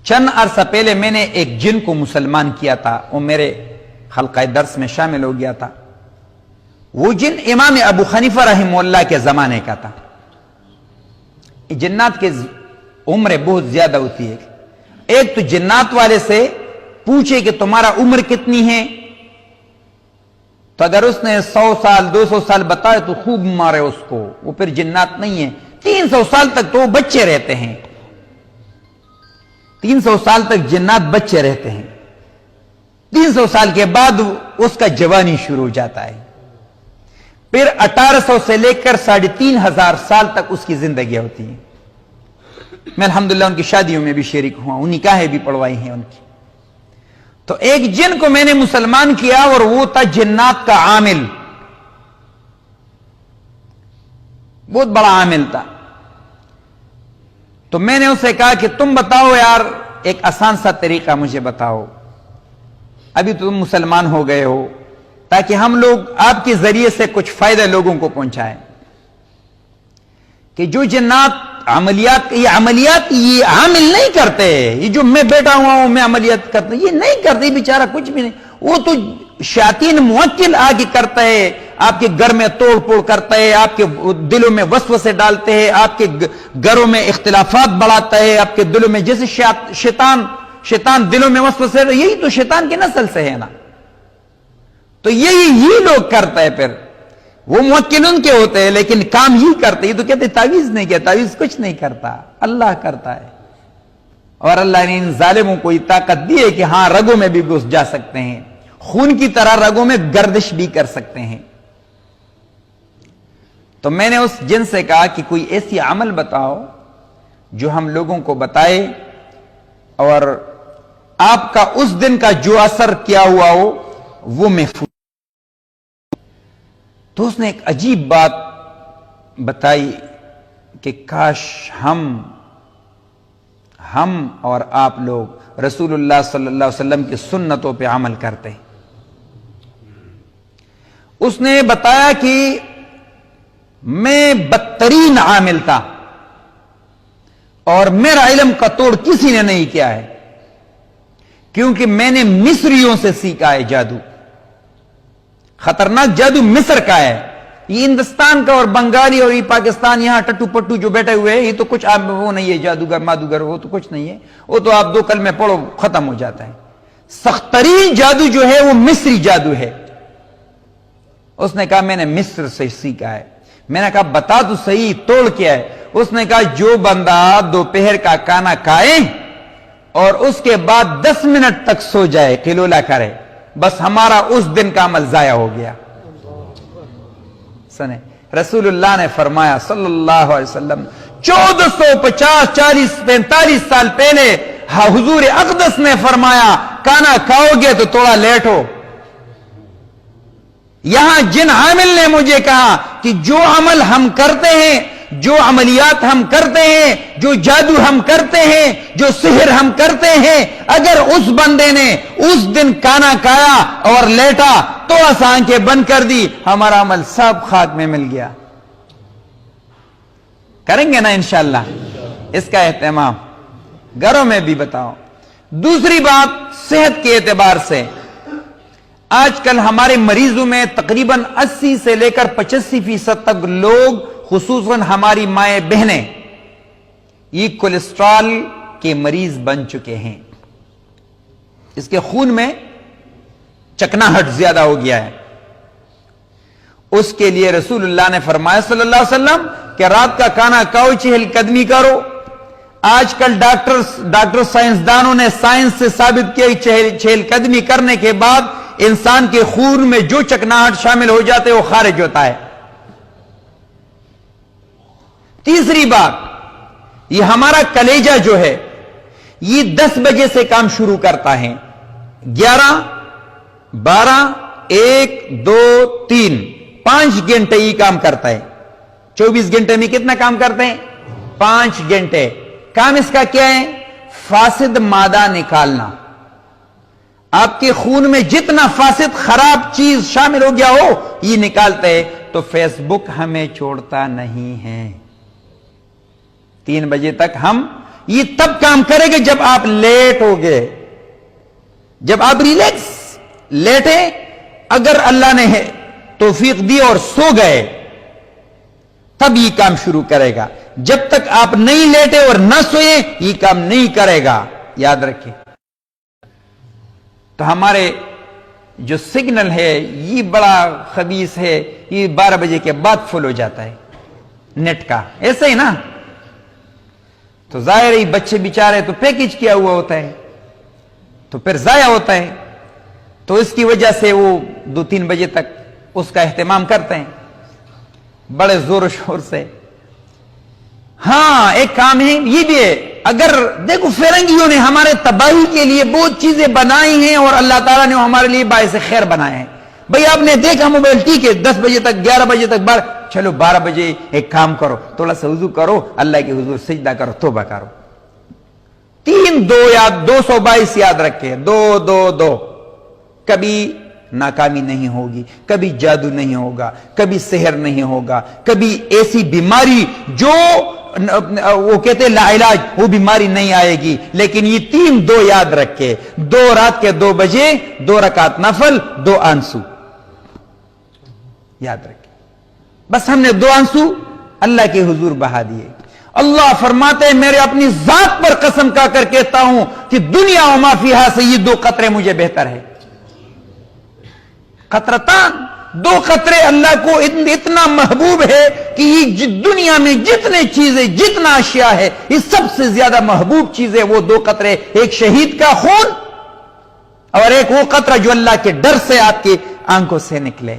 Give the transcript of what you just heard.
چند عرصہ پہلے میں نے ایک جن کو مسلمان کیا تھا، وہ میرے حلقہ درس میں شامل ہو گیا تھا۔ وہ جن امام ابو حنیفہ رحمہ اللہ کے زمانے کا تھا۔ جنات کی عمر بہت زیادہ ہوتی ہے۔ ایک تو جنات والے سے پوچھے کہ تمہارا عمر کتنی ہے، تو اگر اس نے 100 سال 200 سال بتایا تو خوب مارے اس کو، وہ پھر جنات نہیں ہے۔ 300 سال تک تو وہ بچے رہتے ہیں، 300 سال تک جنات بچے رہتے ہیں۔ 300 سال کے بعد اس کا جوانی شروع ہو جاتا ہے، پھر 1800 سے لے کر 3500 سال تک اس کی زندگی ہوتی ہے۔ میں الحمدللہ ان کی شادیوں میں بھی شریک ہوا، ان نکاحیں بھی پڑھوائی ہیں ان کی۔ تو ایک جن کو میں نے مسلمان کیا اور وہ تھا جنات کا عامل، بہت بڑا عامل تھا۔ تو میں نے اسے کہا کہ تم بتاؤ یار، ایک آسان سا طریقہ مجھے بتاؤ، ابھی تم مسلمان ہو گئے ہو، تاکہ ہم لوگ آپ کے ذریعے سے کچھ فائدہ لوگوں کو پہنچائیں۔ کہ جو جنات عملیات، یہ عملیات یہ عامل نہیں کرتے، یہ جو میں بیٹھا ہوا ہوں میں عملیات کرتا یہ نہیں کرتے، بیچارہ کچھ بھی نہیں، وہ تو شیاطین موکل آگے کرتا ہے، آپ کے گھر میں توڑ پھوڑ کرتا ہے، آپ کے دلوں میں وسوسے ڈالتے ہیں، آپ کے گھروں میں اختلافات بڑھاتا ہے، آپ کے دلوں میں جیسے شیطان دلوں میں وسوسے، یہی تو شیطان کی نسل سے ہے نا۔ تو یہی لوگ کرتا ہے، پھر وہ موکل ان کے ہوتے ہیں لیکن کام ہی کرتے، یہ تو کہتے تعویذ نہیں کیا، تعویذ کچھ نہیں کرتا، اللہ کرتا ہے۔ اور اللہ نے ان ظالموں کو یہ طاقت دی ہے کہ ہاں رگوں میں بھی گھس جا سکتے ہیں، خون کی طرح رگوں میں گردش بھی کر سکتے ہیں۔ تو میں نے اس جن سے کہا کہ کوئی ایسی عمل بتاؤ جو ہم لوگوں کو بتائے اور آپ کا اس دن کا جو اثر کیا ہوا ہو وہ محفوظ۔ تو اس نے ایک عجیب بات بتائی کہ کاش ہم اور آپ لوگ رسول اللہ صلی اللہ علیہ وسلم کی سنتوں پہ عمل کرتے۔ اس نے بتایا کہ میں بدترین عامل تھا اور میرا علم کا توڑ کسی نے نہیں کیا ہے، کیونکہ میں نے مصریوں سے سیکھا ہے جادو۔ خطرناک جادو مصر کا ہے، یہ ہندوستان کا اور بنگالی اور یہ پاکستان یہاں ٹٹو پٹو جو بیٹھے ہوئے ہیں، یہ تو کچھ وہ نہیں ہے، جادوگر مادوگر وہ تو کچھ نہیں ہے، وہ تو آپ 2 کلمے پڑھو ختم ہو جاتا ہے۔ سخت ترین جادو جو ہے وہ مصری جادو ہے۔ اس نے کہا میں نے مصر سے سیکھا ہے۔ میں نے کہا بتا تو صحیح توڑ کیا ہے؟ اس نے کہا جو بندہ دوپہر کا کھانا کھائے اور اس کے بعد 10 منٹ تک سو جائے، قلولہ کرے، بس ہمارا اس دن کا عمل ضائع ہو گیا۔ سنیں رسول اللہ نے فرمایا صلی اللہ علیہ وسلم 1450 40 45 سال پہلے حضور اقدس نے فرمایا کھانا کھاؤ گے تو تھوڑا لیٹ ہو۔ یہاں جن عامل نے مجھے کہا کہ جو عمل ہم کرتے ہیں، جو عملیات ہم کرتے ہیں، جو جادو ہم کرتے ہیں، جو سحر ہم کرتے ہیں، اگر اس بندے نے اس دن کھانا کھایا اور لیٹا تو آنکھیں بند کر دی، ہمارا عمل سب خاک میں مل گیا۔ کریں گے نا انشاءاللہ اس کا اہتمام، گھروں میں بھی بتاؤ۔ دوسری بات صحت کے اعتبار سے، آج کل ہمارے مریضوں میں تقریباً 80 سے لے کر 85% تک لوگ، خصوصاً ہماری مائیں بہنیں، یہ کولیسٹرول کے مریض بن چکے ہیں۔ اس کے خون میں چکناہٹ زیادہ ہو گیا ہے۔ اس کے لیے رسول اللہ نے فرمایا صلی اللہ علیہ وسلم کہ رات کا کھانا کھاؤ، چہل قدمی کرو۔ آج کل ڈاکٹر سائنسدانوں نے سائنس سے ثابت کیا کہ چہل قدمی کرنے کے بعد انسان کے خون میں جو چکناہٹ شامل ہو جاتے وہ خارج ہوتا ہے۔ تیسری بات، یہ ہمارا کلیجہ جو ہے یہ 10 بجے سے کام شروع کرتا ہے، 11 12 1 2 3 5 گھنٹے یہ کام کرتا ہے۔ 24 گھنٹے میں کتنا کام کرتے ہیں؟ 5 گھنٹے۔ کام اس کا کیا ہے؟ فاسد مادہ نکالنا۔ آپ کے خون میں جتنا فاسد خراب چیز شامل ہو گیا ہو یہ نکالتے ہیں۔ تو فیس بک ہمیں چھوڑتا نہیں ہے، 3 بجے تک ہم یہ تب کام کرے گا جب آپ لیٹ ہو گئے، جب آپ ریلیکس لیٹے، اگر اللہ نے توفیق دی اور سو گئے تب یہ کام شروع کرے گا. جب تک آپ نہیں لیٹے اور نہ سوئے یہ کام نہیں کرے گا، یاد رکھیں. تو ہمارے جو سگنل ہے یہ بڑا خبیث ہے، یہ 12 بجے کے بعد فل ہو جاتا ہے نیٹ کا، ایسا ہی نا. تو ظاہر ہی بچے بیچارے تو پیکج کیا ہوا ہوتا ہے تو پھر ضائع ہوتا ہے، تو اس کی وجہ سے وہ 2-3 بجے تک اس کا اہتمام کرتے ہیں بڑے زور و شور سے. ہاں ایک کام ہے یہ بھی ہے، اگر دیکھو فرنگیوں نے ہمارے تباہی کے لیے بہت چیزیں بنائی ہیں اور اللہ تعالیٰ نے ہمارے لیے باعث خیر بنائے ہیں. بھئی آپ نے دیکھا موبائل ٹھیک ہے 10 بجے تک 11 بجے تک چلو 12 بجے ایک کام کرو، تھوڑا سا وضو کرو، اللہ کے حضور سجدہ کرو، توبہ کرو. 3-2 یا 222 یاد رکھے، 2-2-2. کبھی ناکامی نہیں ہوگی، کبھی جادو نہیں ہوگا، کبھی سحر نہیں ہوگا، کبھی ایسی بیماری جو وہ کہتے ہیں لا علاج، وہ بیماری نہیں آئے گی. لیکن یہ 3-2 یاد رکھے، 2 رات کے 2 بجے 2 رکعت نفل، 2 آنسو یاد رکھے. بس ہم نے 2 آنسو اللہ کے حضور بہا دیے. اللہ فرماتے ہیں میرے اپنی ذات پر قسم کھا کر کہتا ہوں کہ دنیا و ما فیہا سے یہ 2 قطرے مجھے بہتر ہے. قطرتان، 2 قطرے اللہ کو اتنا محبوب ہے کہ یہ دنیا میں جتنے چیزیں، جتنا اشیاء ہے، یہ سب سے زیادہ محبوب چیز ہے وہ 2 قطرے. ایک شہید کا خون اور ایک وہ قطرہ جو اللہ کے ڈر سے آپ کی آنکھوں سے نکلے.